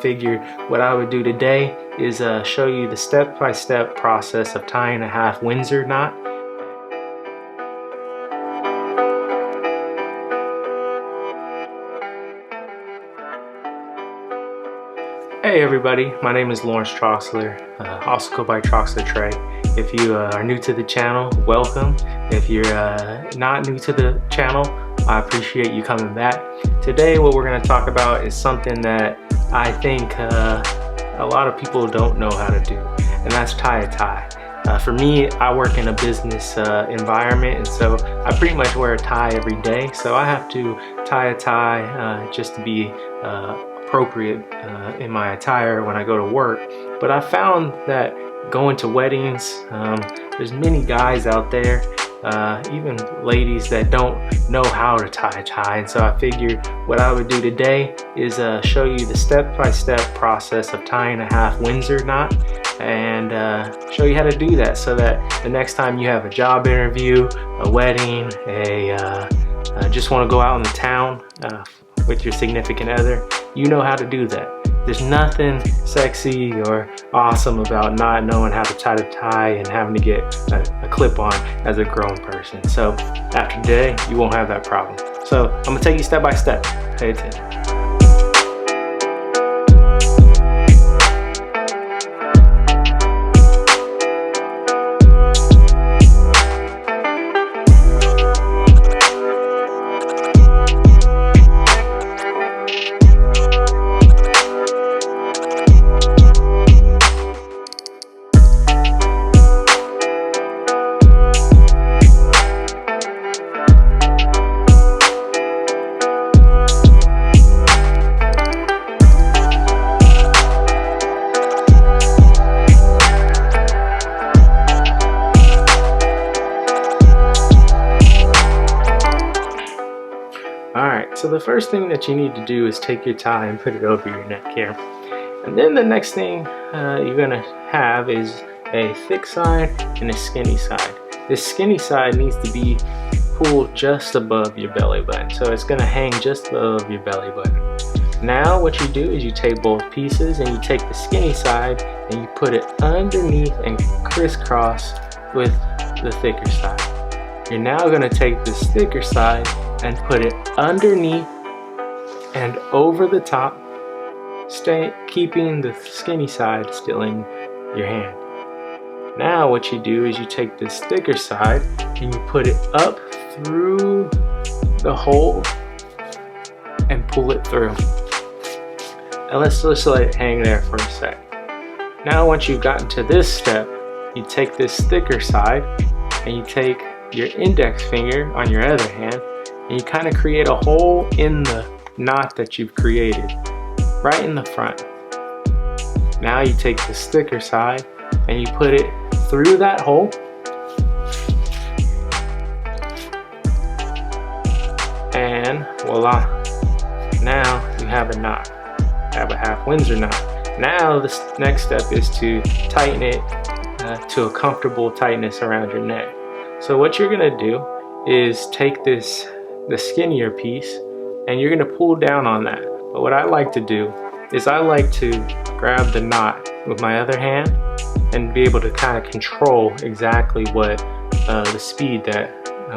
figured what I would do today is show you the step-by-step process of tying a half Windsor knot. Hey everybody, my name is Lawrence Troxler, also go by Troxler Trey. If you are new to the channel, welcome. If you're not new to the channel, I appreciate you coming back. Today what we're going to talk about is something that I think a lot of people don't know how to do, and that's tie a tie. For me, I work in a business environment, and so I pretty much wear a tie every day, so I have to tie a tie just to be appropriate in my attire when I go to work. But I found that going to weddings, there's many guys out there, even ladies, that don't know how to tie a tie, and so I figured what I would do today is show you the step-by-step process of tying a half Windsor knot, and show you how to do that so that the next time you have a job interview, a wedding, just want to go out in the town with your significant other, you know how to do that. There's nothing sexy or awesome about not knowing how to tie the tie and having to get a clip on as a grown person. So after today, you won't have that problem. So I'm gonna take you step by step. Pay attention. Alright, so the first thing that you need to do is take your tie and put it over your neck here. And then the next thing you're going to have is a thick side and a skinny side. This skinny side needs to be pulled just above your belly button. So it's going to hang just above your belly button. Now what you do is you take both pieces and you take the skinny side and you put it underneath and crisscross with the thicker side. You're now going to take this thicker side and put it underneath and over the top, keeping the skinny side still in your hand. Now what you do is you take this thicker side and you put it up through the hole and pull it through. And let's just let it hang there for a sec. Now once you've gotten to this step, you take this thicker side and you take your index finger on your other hand and you kind of create a hole in the knot that you've created, right in the front. Now you take the thicker side and you put it through that hole, and voila, now you have a knot, have a half Windsor knot. Now the next step is to tighten it to a comfortable tightness around your neck. So what you're gonna do is take the skinnier piece and you're gonna pull down on that. But what I like to do is I like to grab the knot with my other hand and be able to kind of control exactly what the speed that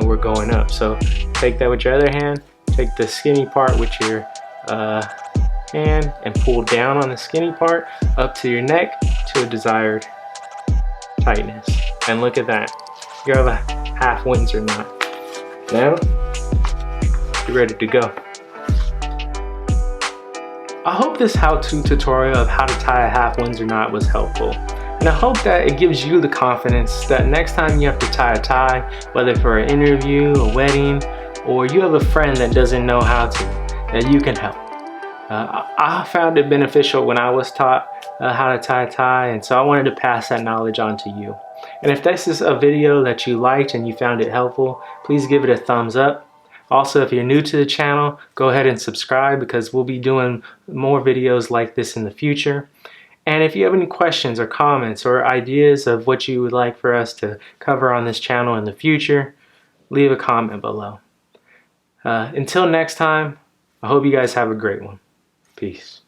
we're going up. So take that with your other hand, take the skinny part with your hand and pull down on the skinny part up to your neck to a desired tightness. And look at that, you have a half Windsor knot. Now you're ready to go. I hope this how-to tutorial of how to tie a half Windsor knot was helpful. And I hope that it gives you the confidence that next time you have to tie a tie, whether for an interview, a wedding, or you have a friend that doesn't know how to, that you can help. I found it beneficial when I was taught how to tie a tie, and so I wanted to pass that knowledge on to you. And if this is a video that you liked and you found it helpful, please give it a thumbs up. Also, if you're new to the channel, go ahead and subscribe because we'll be doing more videos like this in the future. And if you have any questions or comments or ideas of what you would like for us to cover on this channel in the future, leave a comment below. Until next time, I hope you guys have a great one. Peace.